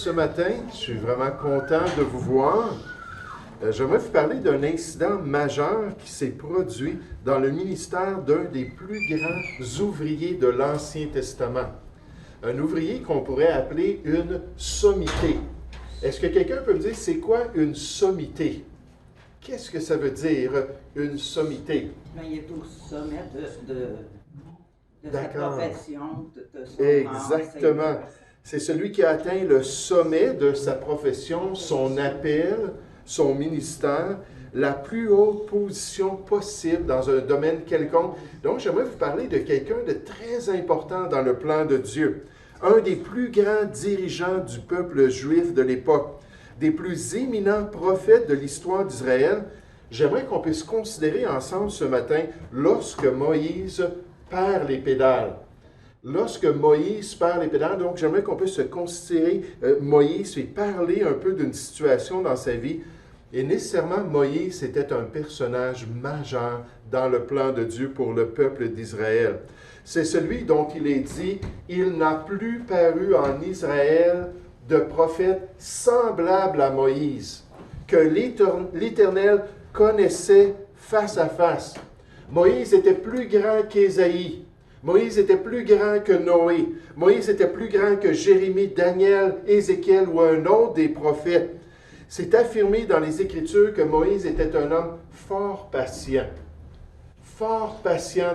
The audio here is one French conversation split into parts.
ce matin. Je suis vraiment content de vous voir. J'aimerais vous parler d'un incident majeur qui s'est produit dans le ministère d'un des plus grands ouvriers de l'Ancien Testament. Un ouvrier qu'on pourrait appeler une sommité. Est-ce que quelqu'un peut me dire c'est quoi une sommité? Qu'est-ce que ça veut dire, une sommité? Mais il est au sommet de sa D'accord. profession, de son Exactement. C'est celui qui a atteint le sommet de sa profession, son appel, son ministère, la plus haute position possible dans un domaine quelconque. Donc, j'aimerais vous parler de quelqu'un de très important dans le plan de Dieu. Un des plus grands dirigeants du peuple juif de l'époque, des plus éminents prophètes de l'histoire d'Israël. J'aimerais qu'on puisse considérer ensemble ce matin lorsque Moïse perd les pédales. Lorsque Moïse perd les pédales, donc j'aimerais qu'on puisse se considérer Moïse et parler un peu d'une situation dans sa vie. Et nécessairement, Moïse était un personnage majeur dans le plan de Dieu pour le peuple d'Israël. C'est celui dont il est dit, « Il n'a plus paru en Israël de prophète semblable à Moïse, que l'Éternel connaissait face à face. » Moïse était plus grand qu'Ésaïe. Moïse était plus grand que Noé. Moïse était plus grand que Jérémie, Daniel, Ézéchiel ou un autre des prophètes. C'est affirmé dans les Écritures que Moïse était un homme fort patient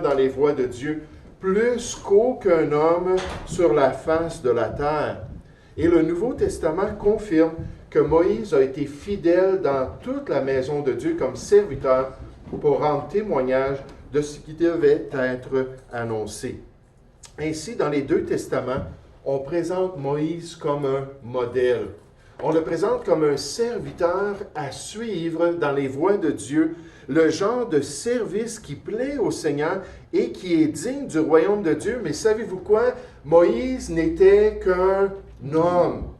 dans les voies de Dieu, plus qu'aucun homme sur la face de la terre. Et le Nouveau Testament confirme que Moïse a été fidèle dans toute la maison de Dieu comme serviteur pour rendre témoignage de ce qui devait être annoncé. Ainsi, dans les deux testaments, on présente Moïse comme un modèle. On le présente comme un serviteur à suivre dans les voies de Dieu, le genre de service qui plaît au Seigneur et qui est digne du royaume de Dieu. Mais savez-vous quoi? Moïse n'était qu'un homme.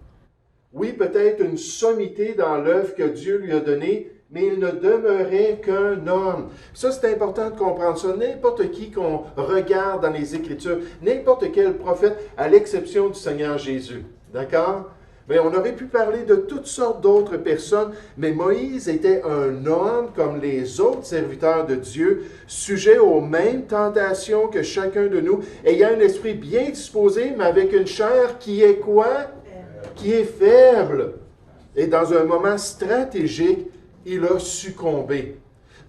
Oui, peut-être une sommité dans l'œuvre que Dieu lui a donnée, mais il ne demeurait qu'un homme. Ça, c'est important de comprendre ça. N'importe qui qu'on regarde dans les Écritures, n'importe quel prophète, à l'exception du Seigneur Jésus. D'accord? Mais on aurait pu parler de toutes sortes d'autres personnes, mais Moïse était un homme comme les autres serviteurs de Dieu, sujet aux mêmes tentations que chacun de nous, ayant un esprit bien disposé, mais avec une chair qui est quoi? Qui est faible. Et dans un moment stratégique, il a succombé.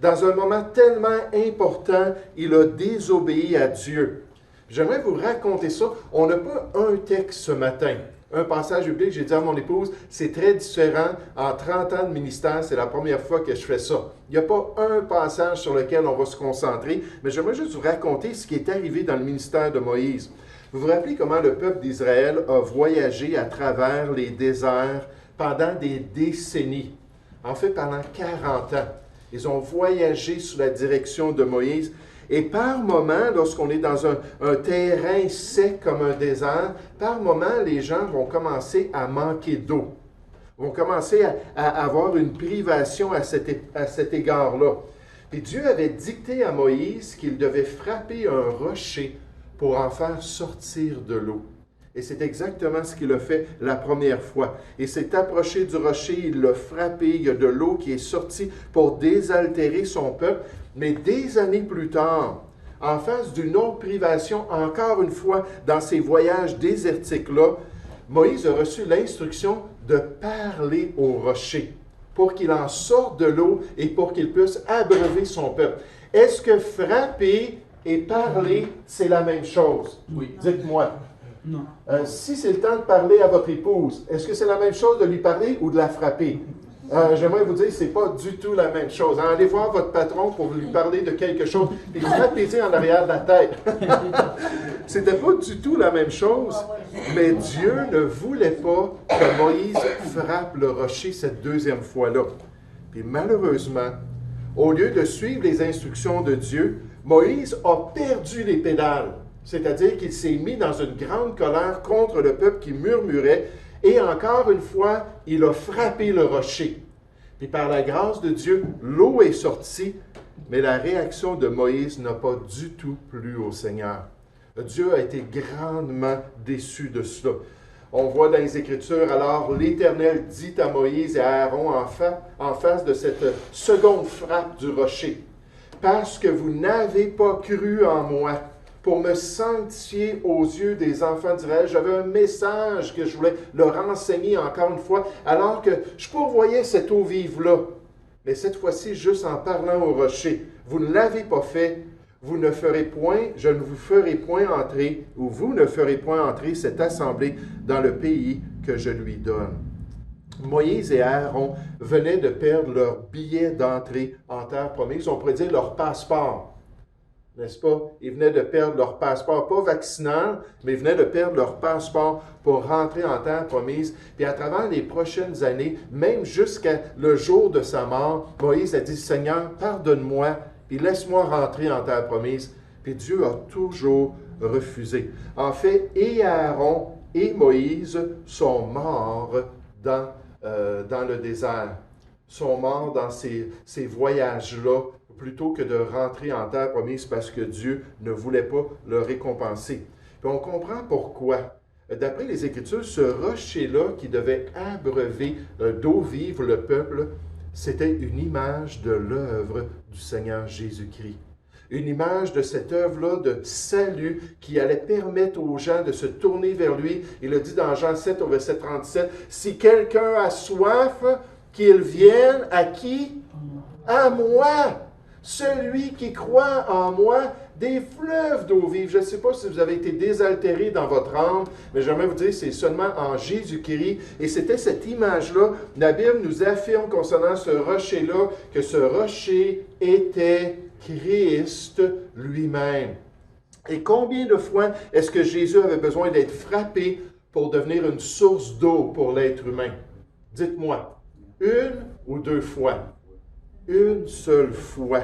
Dans un moment tellement important, il a désobéi à Dieu. J'aimerais vous raconter ça. On n'a pas un texte ce matin. Un passage biblique, j'ai dit à mon épouse, c'est très différent. En 30 ans de ministère, c'est la première fois que je fais ça. Il n'y a pas un passage sur lequel on va se concentrer, mais j'aimerais juste vous raconter ce qui est arrivé dans le ministère de Moïse. Vous vous rappelez comment le peuple d'Israël a voyagé à travers les déserts pendant des décennies. En fait, pendant 40 ans. Ils ont voyagé sous la direction de Moïse. Et par moment, lorsqu'on est dans un terrain sec comme un désert, par moment, les gens vont commencer à manquer d'eau. Vont commencer à avoir une privation à cet égard-là. Et Dieu avait dicté à Moïse qu'il devait frapper un rocher pour en faire sortir de l'eau. Et c'est exactement ce qu'il a fait la première fois. Il s'est approché du rocher, il l'a frappé, il y a de l'eau qui est sortie pour désaltérer son peuple. Mais des années plus tard, en face d'une autre privation, encore une fois, dans ces voyages désertiques-là, Moïse a reçu l'instruction de parler au rocher pour qu'il en sorte de l'eau et pour qu'il puisse abreuver son peuple. Est-ce que frapper et parler, c'est la même chose? Oui. Dites-moi. Non. Si c'est le temps de parler à votre épouse, est-ce que c'est la même chose de lui parler ou de la frapper? J'aimerais vous dire, c'est pas du tout la même chose. Allez voir votre patron pour lui parler de quelque chose et frappez-y en arrière de la tête. C'était pas du tout la même chose, mais Dieu ne voulait pas que Moïse frappe le rocher cette deuxième fois-là. Puis malheureusement, au lieu de suivre les instructions de Dieu, Moïse a perdu les pédales. C'est-à-dire qu'il s'est mis dans une grande colère contre le peuple qui murmurait. Et encore une fois, il a frappé le rocher. Puis par la grâce de Dieu, l'eau est sortie, mais la réaction de Moïse n'a pas du tout plu au Seigneur. Dieu a été grandement déçu de cela. On voit dans les Écritures, alors l'Éternel dit à Moïse et à Aaron en face de cette seconde frappe du rocher, « Parce que vous n'avez pas cru en moi, pour me sanctifier aux yeux des enfants d'Israël. » J'avais un message que je voulais leur enseigner encore une fois, alors que je pourvoyais cette eau vive-là. Mais cette fois-ci, juste en parlant au rocher, vous ne l'avez pas fait, je ne vous ferai point entrer, ou vous ne ferez point entrer cette assemblée dans le pays que je lui donne. Moïse et Aaron venaient de perdre leur billet d'entrée en terre promise, on pourrait dire leur passeport. N'est-ce pas? Ils venaient de perdre leur passeport, pas vaccinal, mais ils venaient de perdre leur passeport pour rentrer en terre promise. Puis à travers les prochaines années, même jusqu'à le jour de sa mort, Moïse a dit, « Seigneur, pardonne-moi, puis laisse-moi rentrer en terre promise. » Puis Dieu a toujours refusé. En fait, et Aaron et Moïse sont morts dans le désert, sont morts dans ces voyages-là, plutôt que de rentrer en terre promise parce que Dieu ne voulait pas le récompenser. Puis on comprend pourquoi. D'après les Écritures, ce rocher-là qui devait abreuver d'eau vive le peuple, c'était une image de l'œuvre du Seigneur Jésus-Christ. Une image de cette œuvre-là de salut qui allait permettre aux gens de se tourner vers lui. Il a dit dans Jean 7 au verset 37, « Si quelqu'un a soif, qu'il vienne à qui? À moi! Celui qui croit en moi, des fleuves d'eau vive. » Je ne sais pas si vous avez été désaltéré dans votre âme, mais j'aimerais vous dire, c'est seulement en Jésus-Christ. Et c'était cette image-là. La Bible nous affirme concernant ce rocher-là que ce rocher était Christ lui-même. Et combien de fois est-ce que Jésus avait besoin d'être frappé pour devenir une source d'eau pour l'être humain? Dites-moi, une ou deux fois? Une seule fois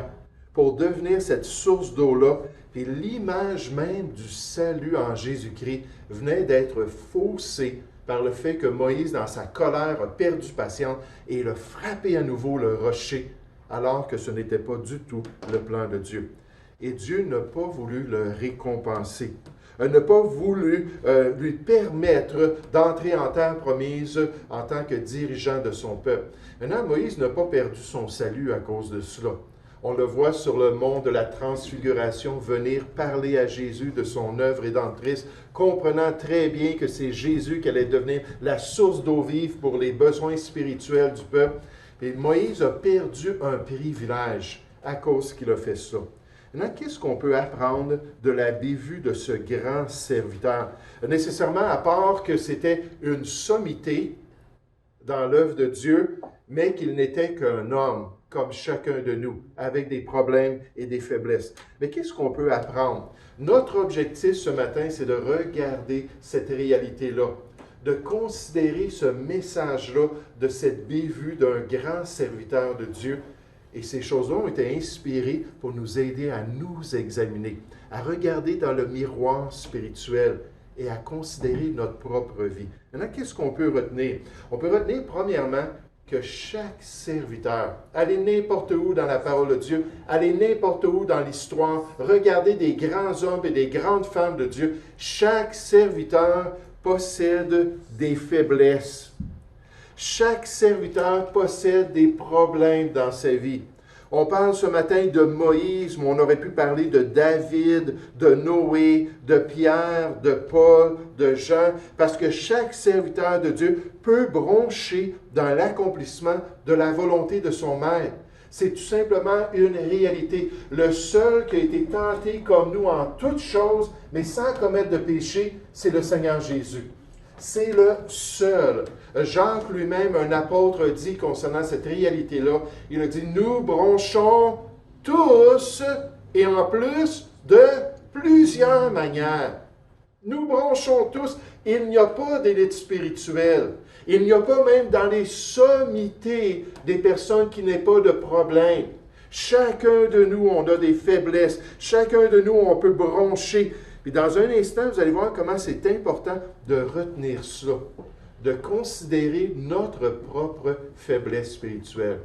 pour devenir cette source d'eau-là. Et l'image même du salut en Jésus-Christ venait d'être faussée par le fait que Moïse, dans sa colère, a perdu patience et il a frappé à nouveau le rocher, alors que ce n'était pas du tout le plan de Dieu. Et Dieu n'a pas voulu le récompenser. N'a pas voulu lui permettre d'entrer en terre promise en tant que dirigeant de son peuple. Maintenant, Moïse n'a pas perdu son salut à cause de cela. On le voit sur le mont de la transfiguration venir parler à Jésus de son œuvre rédemptrice, comprenant très bien que c'est Jésus qui allait devenir la source d'eau vive pour les besoins spirituels du peuple. Et Moïse a perdu un privilège à cause qu'il a fait ça. Maintenant, qu'est-ce qu'on peut apprendre de la bévue de ce grand serviteur? Nécessairement, à part que c'était une sommité dans l'œuvre de Dieu, mais qu'il n'était qu'un homme, comme chacun de nous, avec des problèmes et des faiblesses. Mais qu'est-ce qu'on peut apprendre? Notre objectif ce matin, c'est de regarder cette réalité-là, de considérer ce message-là de cette bévue d'un grand serviteur de Dieu. Et ces choses-là ont été inspirées pour nous aider à nous examiner, à regarder dans le miroir spirituel et à considérer notre propre vie. Maintenant, qu'est-ce qu'on peut retenir? On peut retenir, premièrement, que chaque serviteur, allez n'importe où dans la parole de Dieu, allez n'importe où dans l'histoire, regardez des grands hommes et des grandes femmes de Dieu, chaque serviteur possède des faiblesses. Chaque serviteur possède des problèmes dans sa vie. On parle ce matin de Moïse, mais on aurait pu parler de David, de Noé, de Pierre, de Paul, de Jean, parce que chaque serviteur de Dieu peut broncher dans l'accomplissement de la volonté de son Maître. C'est tout simplement une réalité. Le seul qui a été tenté comme nous en toutes choses, mais sans commettre de péché, c'est le Seigneur Jésus. C'est le seul. Jacques lui-même, un apôtre, dit concernant cette réalité-là, il a dit, nous bronchons tous et en plus de plusieurs manières. Nous bronchons tous. Il n'y a pas d'élite spirituelle. Il n'y a pas même dans les sommités des personnes qui n'aient pas de problème. Chacun de nous, on a des faiblesses. Chacun de nous, on peut broncher. Puis dans un instant, vous allez voir comment c'est important de retenir ça, de considérer notre propre faiblesse spirituelle.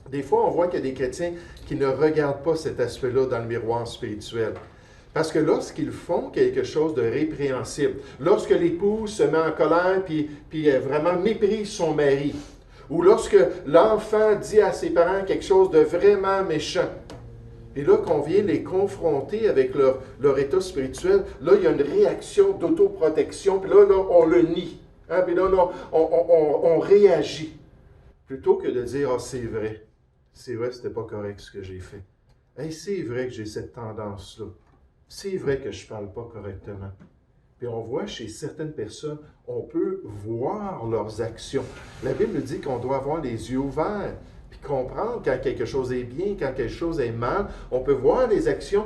Des fois, on voit qu'il y a des chrétiens qui ne regardent pas cet aspect-là dans le miroir spirituel. Parce que lorsqu'ils font quelque chose de répréhensible, lorsque l'épouse se met en colère puis vraiment méprise son mari, ou lorsque l'enfant dit à ses parents quelque chose de vraiment méchant, et là qu'on vient les confronter avec leur état spirituel, là il y a une réaction d'autoprotection, puis là on le nie, hein? Puis là on réagit, plutôt que de dire « Ah, c'est vrai, c'était pas correct ce que j'ai fait. Hey, c'est vrai que j'ai cette tendance-là. C'est vrai que je ne parle pas correctement. » Puis on voit chez certaines personnes, on peut voir leurs actions. La Bible dit qu'on doit avoir les yeux ouverts, puis comprendre quand quelque chose est bien, quand quelque chose est mal. On peut voir les actions,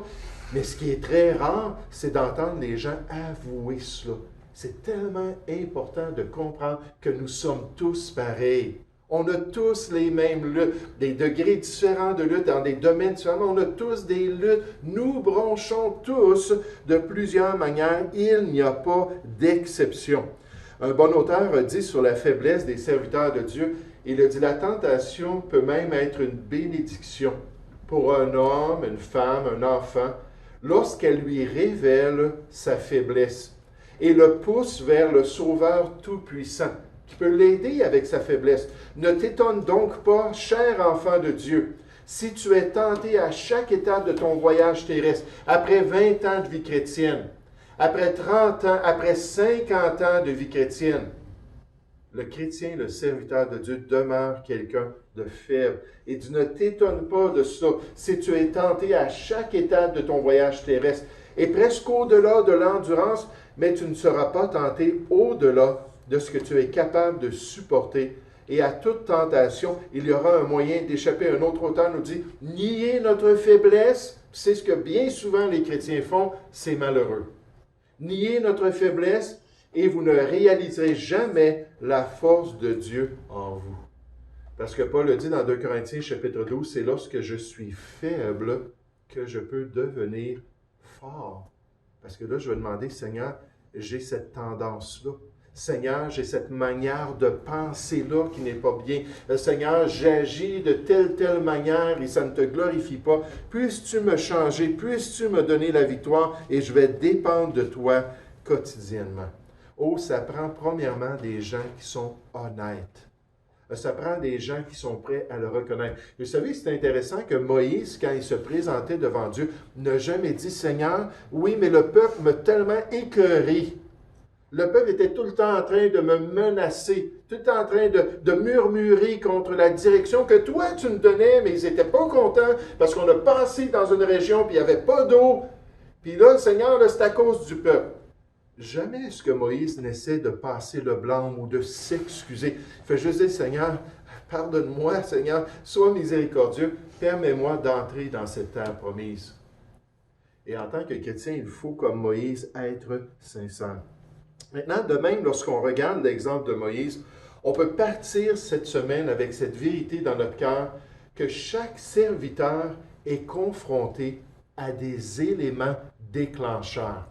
mais ce qui est très rare, c'est d'entendre les gens avouer cela. C'est tellement important de comprendre que nous sommes tous pareils. On a tous les mêmes luttes, des degrés différents de lutte dans des domaines différents. On a tous des luttes. Nous bronchons tous de plusieurs manières. Il n'y a pas d'exception. Un bon auteur a dit sur la faiblesse des serviteurs de Dieu, il a dit « La tentation peut même être une bénédiction pour un homme, une femme, un enfant, lorsqu'elle lui révèle sa faiblesse et le pousse vers le Sauveur Tout-Puissant, qui peut l'aider avec sa faiblesse. Ne t'étonne donc pas, cher enfant de Dieu, si tu es tenté à chaque étape de ton voyage terrestre, après 20 ans de vie chrétienne, après 30 ans, après 50 ans de vie chrétienne. Le chrétien, le serviteur de Dieu, demeure quelqu'un de faible. Et tu ne t'étonnes pas de ça si tu es tenté à chaque étape de ton voyage terrestre, et presque au-delà de l'endurance, mais tu ne seras pas tenté au-delà de ce que tu es capable de supporter. Et à toute tentation, il y aura un moyen d'échapper. Un autre auteur nous dit, nier notre faiblesse, c'est ce que bien souvent les chrétiens font, c'est malheureux. Nier notre faiblesse et vous ne réaliserez jamais la force de Dieu en vous. Parce que Paul le dit dans 2 Corinthiens chapitre 12, c'est lorsque je suis faible que je peux devenir fort. Parce que là, je vais demander, Seigneur, j'ai cette tendance-là. Seigneur, j'ai cette manière de penser-là qui n'est pas bien. Seigneur, j'agis de telle manière et ça ne te glorifie pas. Puisses-tu me changer, puisses-tu me donner la victoire et je vais dépendre de toi quotidiennement. Oh, ça prend premièrement des gens qui sont honnêtes. Ça prend des gens qui sont prêts à le reconnaître. Vous savez, c'est intéressant que Moïse, quand il se présentait devant Dieu, n'a jamais dit, Seigneur, oui, mais le peuple m'a tellement écœuré. Le peuple était tout le temps en train de me menacer, tout le temps en train de murmurer contre la direction que toi tu me donnais, mais ils n'étaient pas contents parce qu'on a passé dans une région puis il n'y avait pas d'eau. Puis là, Seigneur, là, c'est à cause du peuple. Jamais est-ce que Moïse n'essaie de passer le blâme ou de s'excuser. Il fait juste dire, Seigneur, pardonne-moi, Seigneur, sois miséricordieux, permets-moi d'entrer dans cette terre promise. Et en tant que chrétien, il faut, comme Moïse, être sincère. Maintenant, de même, lorsqu'on regarde l'exemple de Moïse, on peut partir cette semaine avec cette vérité dans notre cœur que chaque serviteur est confronté à des éléments déclencheurs.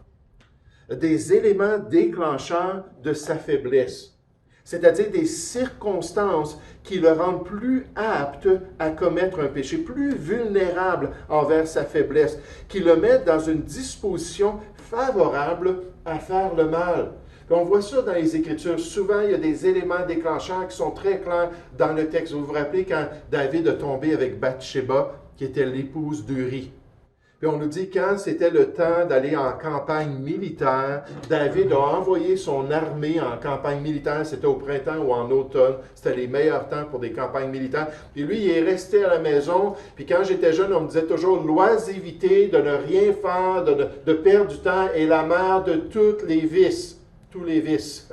Des éléments déclencheurs de sa faiblesse, c'est-à-dire des circonstances qui le rendent plus apte à commettre un péché, plus vulnérable envers sa faiblesse, qui le mettent dans une disposition favorable à faire le mal. Puis on voit ça dans les Écritures. Souvent, il y a des éléments déclencheurs qui sont très clairs dans le texte. Vous vous rappelez quand David a tombé avec Bathsheba, qui était l'épouse d'Uri. Puis on nous dit quand c'était le temps d'aller en campagne militaire, David a envoyé son armée en campagne militaire, c'était au printemps ou en automne, c'était les meilleurs temps pour des campagnes militaires. Puis lui, il est resté à la maison, puis quand j'étais jeune, on me disait toujours l'oisiveté de ne rien faire, de perdre du temps est la mère de toutes les vices, tous les vices.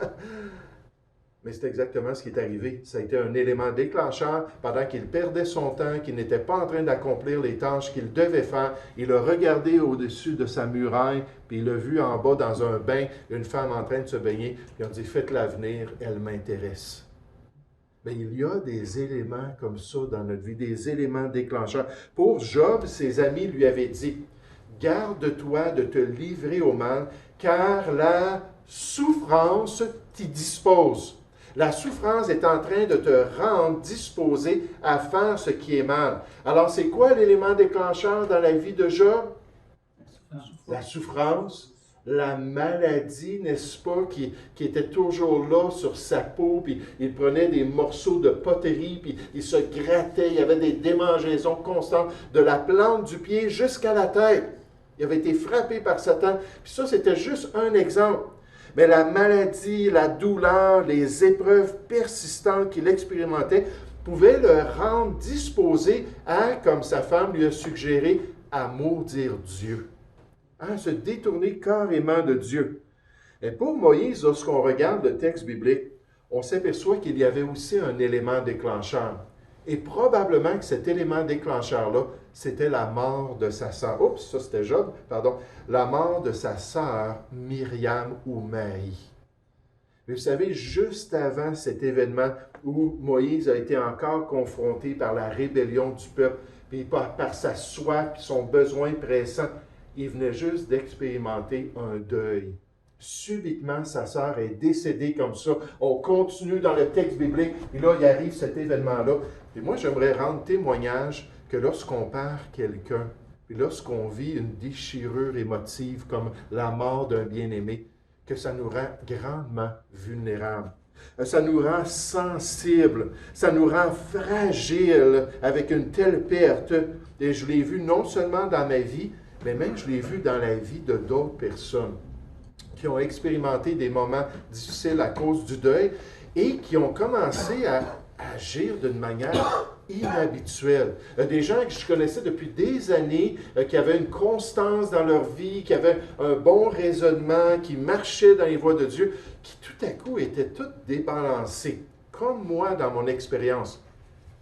Mais c'est exactement ce qui est arrivé. Ça a été un élément déclencheur pendant qu'il perdait son temps, qu'il n'était pas en train d'accomplir les tâches qu'il devait faire. Il a regardé au-dessus de sa muraille, puis il a vu en bas dans un bain une femme en train de se baigner. Puis on dit, faites-la venir, elle m'intéresse. Mais il y a des éléments comme ça dans notre vie, des éléments déclencheurs. Pour Job, ses amis lui avaient dit, garde-toi de te livrer au mal, car la souffrance t'y dispose. La souffrance est en train de te rendre disposé à faire ce qui est mal. Alors, c'est quoi l'élément déclencheur dans la vie de Job? La souffrance, la maladie, n'est-ce pas, qui était toujours là sur sa peau, puis il prenait des morceaux de poterie, puis il se grattait, il y avait des démangeaisons constantes, de la plante du pied jusqu'à la tête. Il avait été frappé par Satan. Puis ça, c'était juste un exemple. Mais la maladie, la douleur, les épreuves persistantes qu'il expérimentait pouvaient le rendre disposé à, comme sa femme lui a suggéré, à maudire Dieu. À se détourner carrément de Dieu. Et pour Moïse, lorsqu'on regarde le texte biblique, on s'aperçoit qu'il y avait aussi un élément déclencheur. Et probablement que cet élément déclencheur-là, c'était la mort de sa sœur. Oups, ça c'était Job, pardon. La mort de sa sœur Myriam ou Marie. Mais vous savez, juste avant cet événement où Moïse a été encore confronté par la rébellion du peuple, puis par sa soif, puis son besoin pressant, il venait juste d'expérimenter un deuil. Subitement, sa sœur est décédée comme ça. On continue dans le texte biblique, et là, il arrive cet événement-là. Et moi, j'aimerais rendre témoignage que lorsqu'on perd quelqu'un, puis lorsqu'on vit une déchirure émotive comme la mort d'un bien-aimé, que ça nous rend grandement vulnérables. Ça nous rend sensibles, ça nous rend fragiles avec une telle perte. Et je l'ai vu non seulement dans ma vie, mais même je l'ai vu dans la vie de d'autres personnes qui ont expérimenté des moments difficiles à cause du deuil et qui ont commencé à agir d'une manière inhabituelle. Des gens que je connaissais depuis des années, qui avaient une constance dans leur vie, qui avaient un bon raisonnement, qui marchaient dans les voies de Dieu, qui tout à coup étaient toutes débalancés, comme moi dans mon expérience.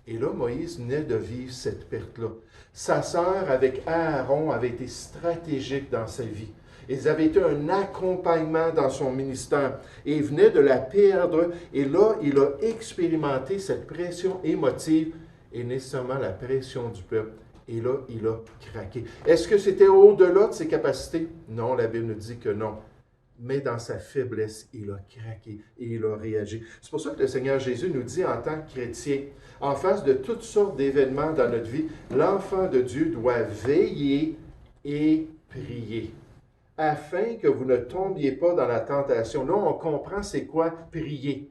Et là, Moïse venait de vivre cette perte-là. Sa sœur, avec Aaron, avait été stratégique dans sa vie. Ils avaient été un accompagnement dans son ministère. Et il venait de la perdre. Et là, il a expérimenté cette pression émotive et nécessairement la pression du peuple. Et là, il a craqué. Est-ce que c'était au-delà de ses capacités? Non, la Bible nous dit que non. Mais dans sa faiblesse, il a craqué et il a réagi. C'est pour ça que le Seigneur Jésus nous dit en tant que chrétien, en face de toutes sortes d'événements dans notre vie, l'enfant de Dieu doit veiller et prier, afin que vous ne tombiez pas dans la tentation. Là, on comprend c'est quoi prier.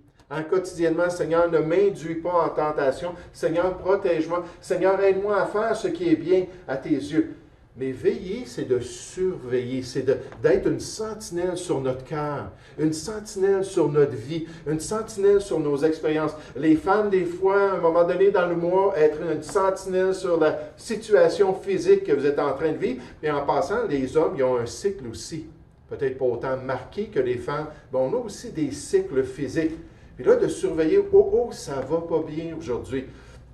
Quotidiennement, Seigneur, ne m'induis pas en tentation. Seigneur, protège-moi. Seigneur, aide-moi à faire ce qui est bien à tes yeux. Mais veiller, c'est de surveiller, c'est d'être une sentinelle sur notre cœur, une sentinelle sur notre vie, une sentinelle sur nos expériences. Les femmes, des fois, à un moment donné dans le mois, être une sentinelle sur la situation physique que vous êtes en train de vivre. Et en passant, les hommes, ils ont un cycle aussi. Peut-être pas autant marqué que les femmes, mais on a aussi des cycles physiques. Puis là, de surveiller, oh, ça va pas bien aujourd'hui.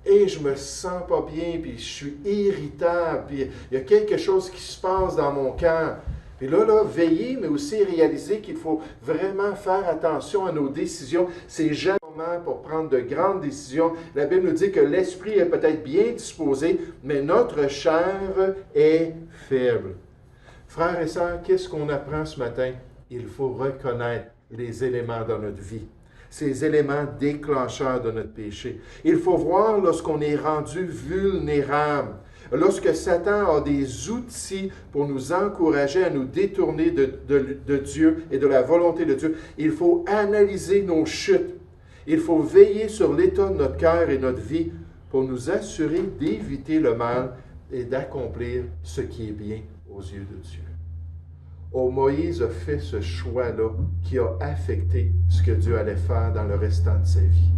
Et je me sens pas bien, puis je suis irritable, puis il y a quelque chose qui se passe dans mon cœur. Puis là, veiller, mais aussi réaliser qu'il faut vraiment faire attention à nos décisions. C'est jamais le moment pour prendre de grandes décisions. La Bible nous dit que l'esprit est peut-être bien disposé, mais notre chair est faible. Frères et sœurs, qu'est-ce qu'on apprend ce matin? Il faut reconnaître les éléments dans notre vie. Ces éléments déclencheurs de notre péché. Il faut voir lorsqu'on est rendu vulnérable, lorsque Satan a des outils pour nous encourager à nous détourner de Dieu et de la volonté de Dieu. Il faut analyser nos chutes. Il faut veiller sur l'état de notre cœur et notre vie pour nous assurer d'éviter le mal et d'accomplir ce qui est bien aux yeux de Dieu. Oh, Moïse a fait ce choix-là qui a affecté ce que Dieu allait faire dans le restant de sa vie,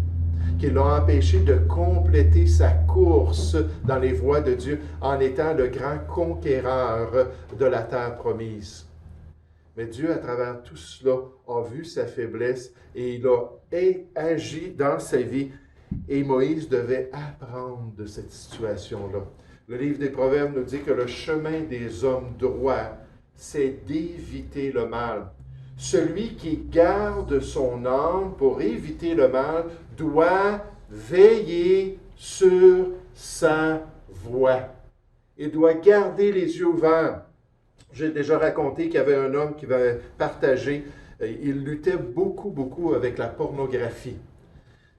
qui l'a empêché de compléter sa course dans les voies de Dieu en étant le grand conquérant de la terre promise. Mais Dieu, à travers tout cela, a vu sa faiblesse et il a agi dans sa vie. Et Moïse devait apprendre de cette situation-là. Le livre des Proverbes nous dit que le chemin des hommes droits, c'est d'éviter le mal. Celui qui garde son âme pour éviter le mal doit veiller sur sa voie. Il doit garder les yeux ouverts. J'ai déjà raconté qu'il y avait un homme qui avait partagé, il luttait beaucoup avec la pornographie.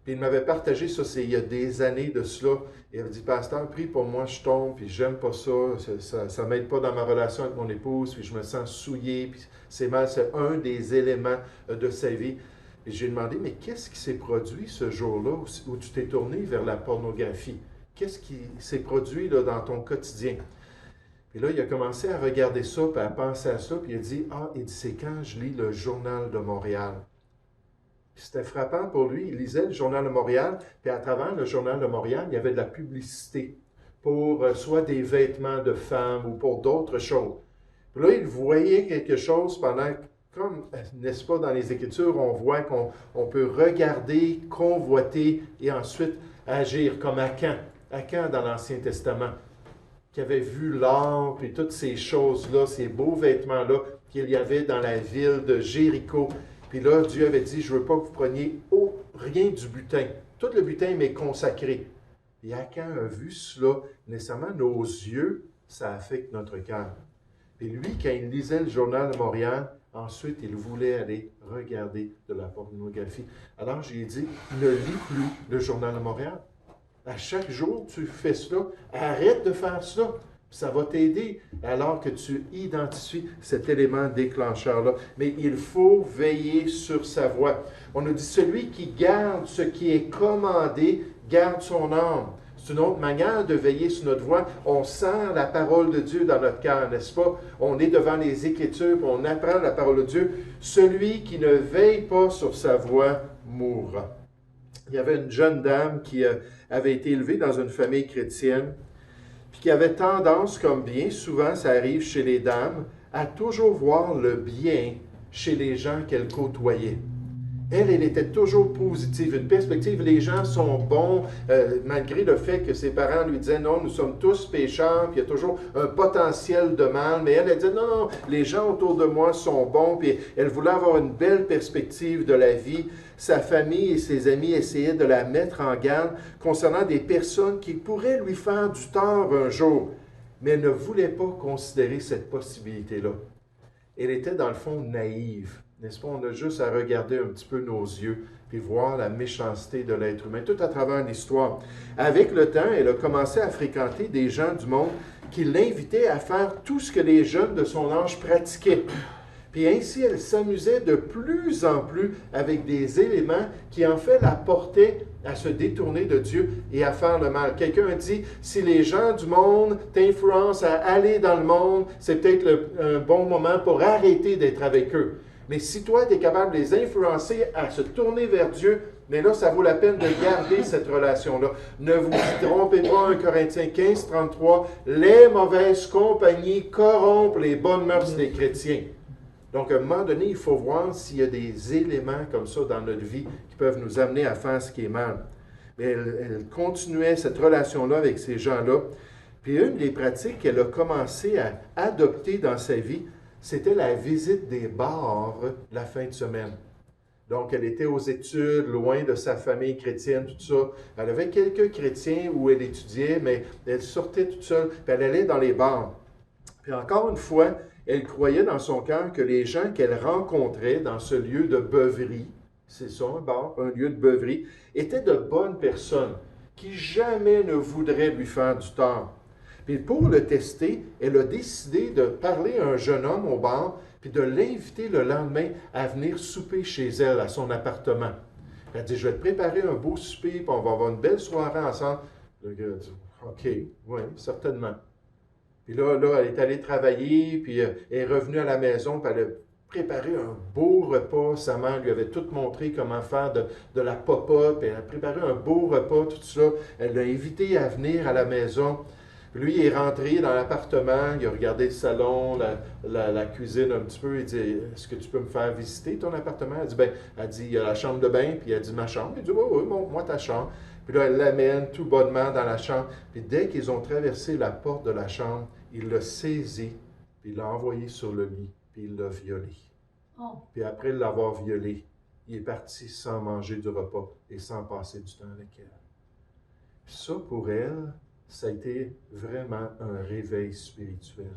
Puis il m'avait partagé ça, c'est il y a des années de cela. Il avait dit, pasteur, prie pour moi, je tombe, puis j'aime pas ça m'aide pas dans ma relation avec mon épouse, puis je me sens souillé, puis c'est mal, c'est un des éléments de sa vie. Et j'ai demandé, mais qu'est-ce qui s'est produit ce jour-là où tu t'es tourné vers la pornographie? Qu'est-ce qui s'est produit là, dans ton quotidien? Puis là, il a commencé à regarder ça, puis à penser à ça, puis il a dit, c'est quand je lis le Journal de Montréal. C'était frappant pour lui. Il lisait le Journal de Montréal, puis à travers le Journal de Montréal, il y avait de la publicité pour soit des vêtements de femmes ou pour d'autres choses. Puis là, il voyait quelque chose pendant, comme, n'est-ce pas, dans les Écritures, on voit qu'on peut regarder, convoiter et ensuite agir comme Akan dans l'Ancien Testament, qui avait vu l'or, puis toutes ces choses-là, ces beaux vêtements-là qu'il y avait dans la ville de Jéricho. Puis là, Dieu avait dit, je ne veux pas que vous preniez rien du butin. Tout le butin m'est consacré. Et Akan a vu cela, nécessairement, nos yeux, ça affecte notre cœur. Et lui, quand il lisait le Journal de Montréal, ensuite, il voulait aller regarder de la pornographie. Alors, j'ai dit, ne lis plus le Journal de Montréal. À chaque jour, tu fais cela. Arrête de faire cela. Ça va t'aider alors que tu identifies cet élément déclencheur-là. Mais il faut veiller sur sa voie. On nous dit, celui qui garde ce qui est commandé, garde son âme. C'est une autre manière de veiller sur notre voie. On sent la parole de Dieu dans notre cœur, n'est-ce pas? On est devant les Écritures, on apprend la parole de Dieu. Celui qui ne veille pas sur sa voie mourra. Il y avait une jeune dame qui avait été élevée dans une famille chrétienne, puis qui avait tendance, comme bien souvent ça arrive chez les dames, à toujours voir le bien chez les gens qu'elle côtoyait. Elle était toujours positive, une perspective, les gens sont bons, malgré le fait que ses parents lui disaient, non, nous sommes tous pécheurs, puis il y a toujours un potentiel de mal, mais elle disait, non, les gens autour de moi sont bons, puis elle voulait avoir une belle perspective de la vie. Sa famille et ses amis essayaient de la mettre en garde concernant des personnes qui pourraient lui faire du tort un jour, mais elle ne voulait pas considérer cette possibilité-là. Elle était dans le fond naïve. N'est-ce pas? On a juste à regarder un petit peu nos yeux puis voir la méchanceté de l'être humain, tout à travers l'histoire. Avec le temps, elle a commencé à fréquenter des gens du monde qui l'invitaient à faire tout ce que les jeunes de son âge pratiquaient. Puis ainsi, elle s'amusait de plus en plus avec des éléments qui en fait la portaient à se détourner de Dieu et à faire le mal. Quelqu'un a dit, si les gens du monde t'influencent à aller dans le monde, c'est peut-être un bon moment pour arrêter d'être avec eux. Mais si toi, tu es capable de les influencer à se tourner vers Dieu, mais là, ça vaut la peine de garder cette relation-là. Ne vous trompez pas, 1 Corinthiens 15, 33, les mauvaises compagnies corrompent les bonnes mœurs des chrétiens. Donc, à un moment donné, il faut voir s'il y a des éléments comme ça dans notre vie qui peuvent nous amener à faire ce qui est mal. Mais elle continuait cette relation-là avec ces gens-là. Puis une des pratiques qu'elle a commencé à adopter dans sa vie, c'était la visite des bars la fin de semaine. Donc, elle était aux études, loin de sa famille chrétienne, tout ça. Elle avait quelques chrétiens où elle étudiait, mais elle sortait toute seule, puis elle allait dans les bars. Puis encore une fois, elle croyait dans son cœur que les gens qu'elle rencontrait dans ce lieu de beuverie, c'est ça, un bar, un lieu de beuverie, étaient de bonnes personnes qui jamais ne voudraient lui faire du tort. Puis pour le tester, elle a décidé de parler à un jeune homme au bar, puis de l'inviter le lendemain à venir souper chez elle, à son appartement. Elle a dit, je vais te préparer un beau souper, puis on va avoir une belle soirée ensemble. Le gars a dit, OK, oui, certainement. Puis là, elle est allée travailler, puis elle est revenue à la maison, puis elle a préparé un beau repas. Sa mère lui avait tout montré comment faire de la popote, puis elle a préparé un beau repas, tout ça. Elle l'a invité à venir à la maison. Puis lui, il est rentré dans l'appartement, il a regardé le salon, la cuisine un petit peu. Il dit, est-ce que tu peux me faire visiter ton appartement? Elle dit, il y a la chambre de bain, puis elle dit, ma chambre. Il dit, oui, montre-moi ta chambre. Puis là, elle l'amène tout bonnement dans la chambre. Puis dès qu'ils ont traversé la porte de la chambre, il l'a saisi, puis il l'a envoyé sur le lit, puis il l'a violé. Oh. Puis après l'avoir violé, il est parti sans manger du repas et sans passer du temps avec elle. Puis ça, pour elle, ça a été vraiment un réveil spirituel.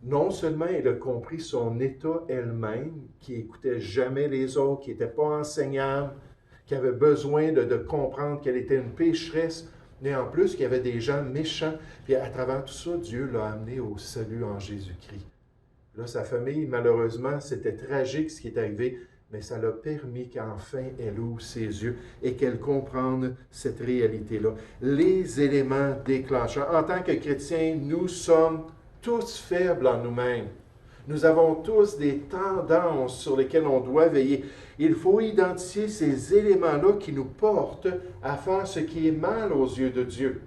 Non seulement elle a compris son état elle-même, qui n'écoutait jamais les autres, qui n'était pas enseignable, qui avait besoin de comprendre qu'elle était une pécheresse, mais en plus qu'il y avait des gens méchants. Puis à travers tout ça, Dieu l'a amené au salut en Jésus-Christ. Là, sa famille, malheureusement, c'était tragique ce qui est arrivé, mais ça l'a permis qu'enfin elle ouvre ses yeux et qu'elle comprenne cette réalité-là. Les éléments déclencheurs. En tant que chrétiens, nous sommes tous faibles en nous-mêmes. Nous avons tous des tendances sur lesquelles on doit veiller. Il faut identifier ces éléments-là qui nous portent à faire ce qui est mal aux yeux de Dieu.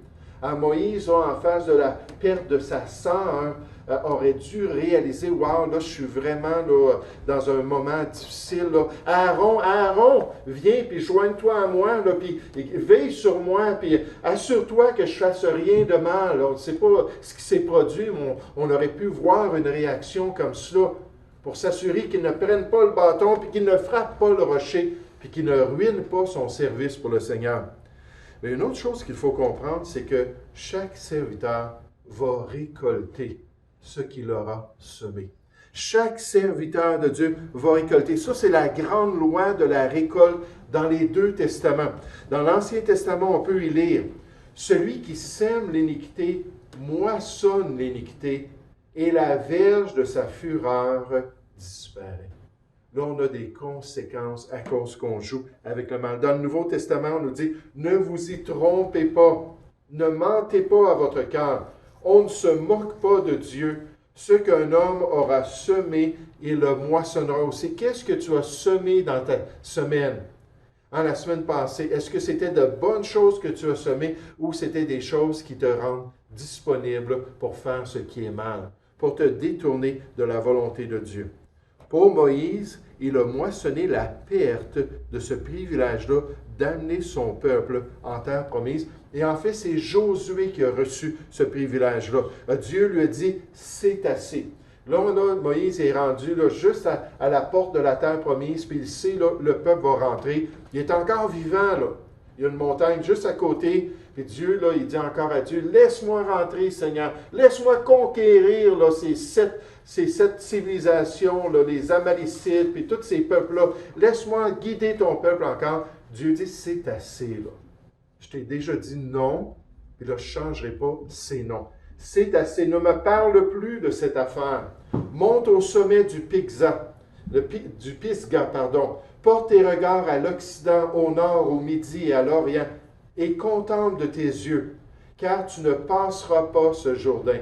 Moïse, en face de la perte de sa sœur, aurait dû réaliser, wow, là, je suis vraiment là, dans un moment difficile. Là. Aaron, viens, puis joigne-toi à moi, là, puis veille sur moi, puis assure-toi que je ne fasse rien de mal. On ne sait pas ce qui s'est produit, on aurait pu voir une réaction comme cela pour s'assurer qu'il ne prenne pas le bâton, puis qu'il ne frappe pas le rocher, puis qu'il ne ruine pas son service pour le Seigneur. Mais une autre chose qu'il faut comprendre, c'est que chaque serviteur va récolter ce qu'il aura semé. Chaque serviteur de Dieu va récolter. Ça, c'est la grande loi de la récolte dans les deux testaments. Dans l'Ancien Testament, on peut y lire « Celui qui sème l'iniquité moissonne l'iniquité, et la verge de sa fureur disparaît. » Là, on a des conséquences à cause qu'on joue avec le mal. Dans le Nouveau Testament, on nous dit « Ne vous y trompez pas, ne mentez pas à votre cœur. On ne se moque pas de Dieu. Ce qu'un homme aura semé, il le moissonnera aussi. » Qu'est-ce que tu as semé dans ta semaine? La semaine passée, est-ce que c'était de bonnes choses que tu as semées ou c'était des choses qui te rendent disponible pour faire ce qui est mal, pour te détourner de la volonté de Dieu? Pour Moïse, il a moissonné la perte de ce privilège-là d'amener son peuple en terre promise. Et en fait, c'est Josué qui a reçu ce privilège-là. Dieu lui a dit, c'est assez. Là, Moïse est rendu là, juste à la porte de la terre promise, puis il sait, là, le peuple va rentrer. Il est encore vivant, là. Il y a une montagne juste à côté, puis Dieu, là, il dit encore à Dieu, laisse-moi rentrer, Seigneur. Laisse-moi conquérir là, ces sept civilisations, là, les Amalécites, puis tous ces peuples-là. Laisse-moi guider ton peuple encore. Dieu dit, c'est assez, là. Je t'ai déjà dit non, puis là, je ne changerai pas, c'est non. C'est assez, ne me parle plus de cette affaire. Monte au sommet du Pisgah, Porte tes regards à l'Occident, au Nord, au Midi et à l'Orient, et contemple de tes yeux, car tu ne passeras pas ce Jourdain.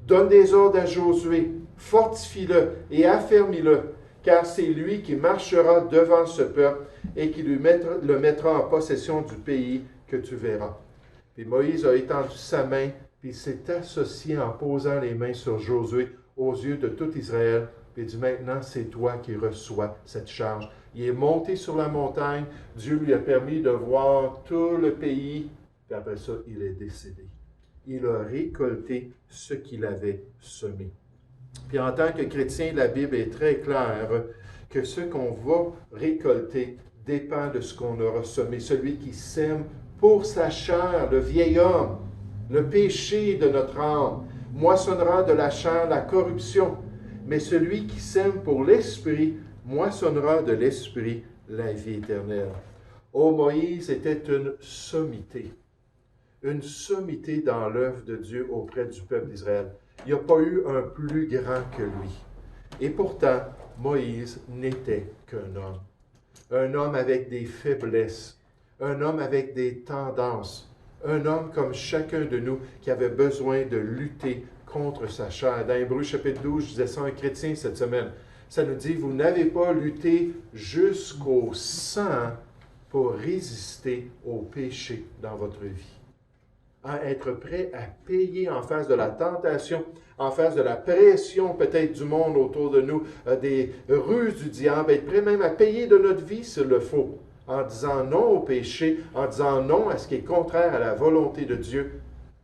Donne des ordres à Josué, fortifie-le et affermis-le, car c'est lui qui marchera devant ce peuple et qui le mettra en possession du pays que tu verras. Puis Moïse a étendu sa main, puis il s'est associé en posant les mains sur Josué aux yeux de tout Israël. Puis il dit, maintenant, c'est toi qui reçois cette charge. Il est monté sur la montagne, Dieu lui a permis de voir tout le pays, puis après ça, il est décédé. Il a récolté ce qu'il avait semé. Puis en tant que chrétien, la Bible est très claire que ce qu'on va récolter dépend de ce qu'on aura semé. Celui qui sème pour sa chair, le vieil homme, le péché de notre âme, moissonnera de la chair la corruption. Mais celui qui sème pour l'esprit, moissonnera de l'esprit la vie éternelle. Oh, Moïse était une sommité dans l'œuvre de Dieu auprès du peuple d'Israël. Il n'y a pas eu un plus grand que lui. Et pourtant, Moïse n'était qu'un homme avec des faiblesses, un homme avec des tendances, un homme comme chacun de nous qui avait besoin de lutter contre sa chair. Dans Hébreux chapitre 12, je disais ça à un chrétien cette semaine, ça nous dit, vous n'avez pas lutté jusqu'au sang pour résister au péché dans votre vie. À être prêt à payer en face de la tentation, en face de la pression peut-être du monde autour de nous, des ruses du diable, être prêt même à payer de notre vie s'il le faut, en disant non au péché, en disant non à ce qui est contraire à la volonté de Dieu,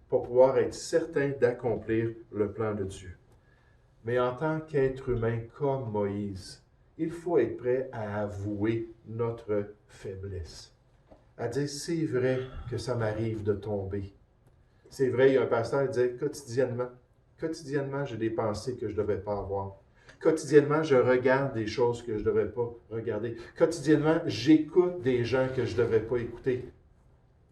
pour pouvoir être certain d'accomplir le plan de Dieu. Mais en tant qu'être humain comme Moïse, il faut être prêt à avouer notre faiblesse, à dire c'est vrai que ça m'arrive de tomber. C'est vrai, il y a un pasteur qui disait quotidiennement, j'ai des pensées que je ne devais pas avoir. Quotidiennement, je regarde des choses que je ne devrais pas regarder. Quotidiennement, j'écoute des gens que je ne devrais pas écouter.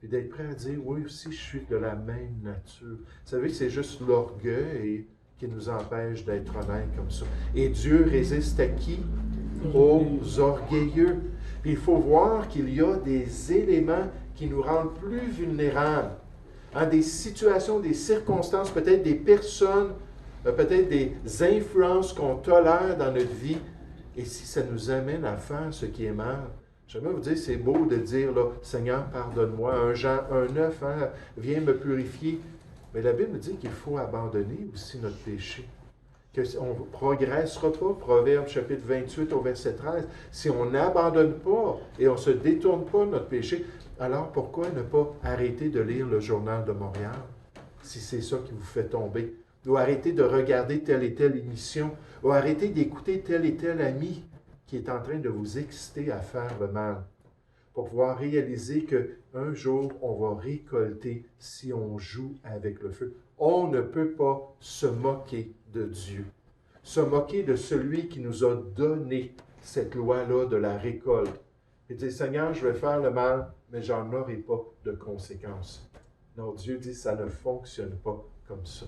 Et d'être prêt à dire, oui, aussi, je suis de la même nature. Vous savez, c'est juste l'orgueil qui nous empêche d'être honnêtes comme ça. Et Dieu résiste à qui? Aux orgueilleux. Puis il faut voir qu'il y a des éléments qui nous rendent plus vulnérables. Des situations, des circonstances, peut-être des personnes, peut-être des influences qu'on tolère dans notre vie. Et si ça nous amène à faire ce qui est mal, j'aimerais vous dire, c'est beau de dire, là, Seigneur, pardonne-moi. 1 Jean 1,9, viens me purifier. Mais la Bible dit qu'il faut abandonner aussi notre péché. Qu'on ne progressera pas, Proverbe chapitre 28 au verset 13. Si on n'abandonne pas et on ne se détourne pas de notre péché, alors pourquoi ne pas arrêter de lire le Journal de Montréal, si c'est ça qui vous fait tomber? Ou arrêter de regarder telle et telle émission, ou arrêter d'écouter tel et tel ami qui est en train de vous exciter à faire le mal, pour pouvoir réaliser qu'un jour, on va récolter si on joue avec le feu. On ne peut pas se moquer de Dieu, se moquer de celui qui nous a donné cette loi-là de la récolte. Et dire, Seigneur, je vais faire le mal, mais j'en aurai pas de conséquences. Non, Dieu dit, ça ne fonctionne pas comme ça.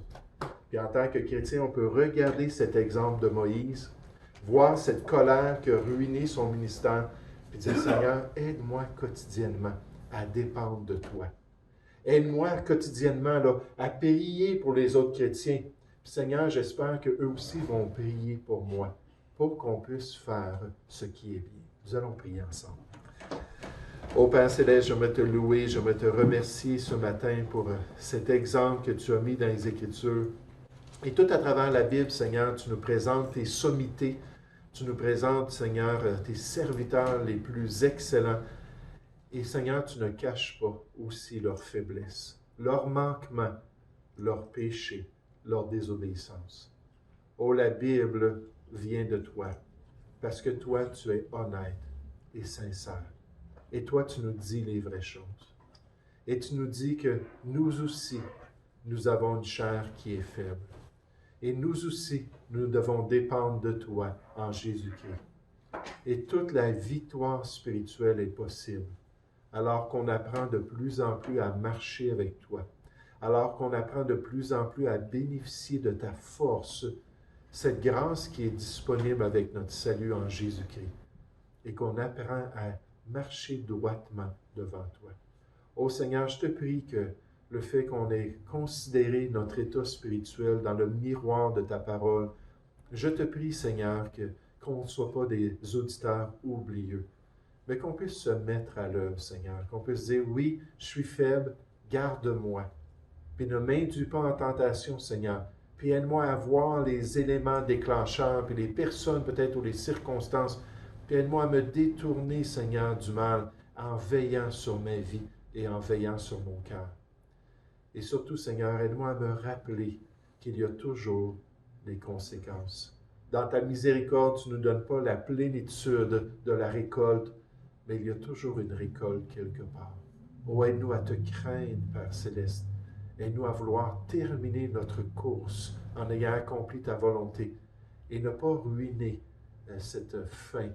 Puis en tant que chrétien, on peut regarder cet exemple de Moïse, voir cette colère qui a ruiné son ministère, puis dire, Seigneur, aide-moi quotidiennement à dépendre de toi. Aide-moi quotidiennement là, à prier pour les autres chrétiens. Puis Seigneur, j'espère qu'eux aussi vont prier pour moi, pour qu'on puisse faire ce qui est bien. Nous allons prier ensemble. Ô Père Céleste, j'aimerais te louer, j'aimerais te remercier ce matin pour cet exemple que tu as mis dans les Écritures. Et tout à travers la Bible, Seigneur, tu nous présentes tes sommités, tu nous présentes, Seigneur, tes serviteurs les plus excellents. Et Seigneur, tu ne caches pas aussi leurs faiblesses, leurs manquements, leurs péchés, leur désobéissance. Oh, la Bible vient de toi, parce que toi, tu es honnête et sincère. Et toi, tu nous dis les vraies choses. Et tu nous dis que nous aussi, nous avons une chair qui est faible. Et nous aussi, nous devons dépendre de toi en Jésus-Christ. Et toute la victoire spirituelle est possible, alors qu'on apprend de plus en plus à marcher avec toi, alors qu'on apprend de plus en plus à bénéficier de ta force, cette grâce qui est disponible avec notre salut en Jésus-Christ, et qu'on apprend à marcher droitement devant toi. Ô Seigneur, je te prie que le fait qu'on ait considéré notre état spirituel dans le miroir de ta parole, je te prie, Seigneur, qu'on ne soit pas des auditeurs oublieux, mais qu'on puisse se mettre à l'œuvre, Seigneur, qu'on puisse dire, oui, je suis faible, garde-moi. Puis ne m'induis pas en tentation, Seigneur. Puis aide-moi à voir les éléments déclencheurs, puis les personnes peut-être ou les circonstances. Puis aide-moi à me détourner, Seigneur, du mal en veillant sur ma vie et en veillant sur mon cœur. Et surtout, Seigneur, aide-moi à me rappeler qu'il y a toujours des conséquences. Dans ta miséricorde, tu ne nous donnes pas la plénitude de la récolte, mais il y a toujours une récolte quelque part. Oh, aide-nous à te craindre, Père Céleste. Aide-nous à vouloir terminer notre course en ayant accompli ta volonté et ne pas ruiner cette fin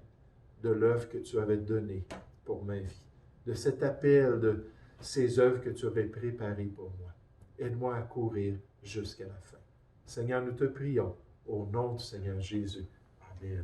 de l'œuvre que tu avais donnée pour ma vie, de cet appel, de ces œuvres que tu avais préparées pour moi. Aide-moi à courir jusqu'à la fin. Seigneur, nous te prions au nom du Seigneur Jésus. Amen.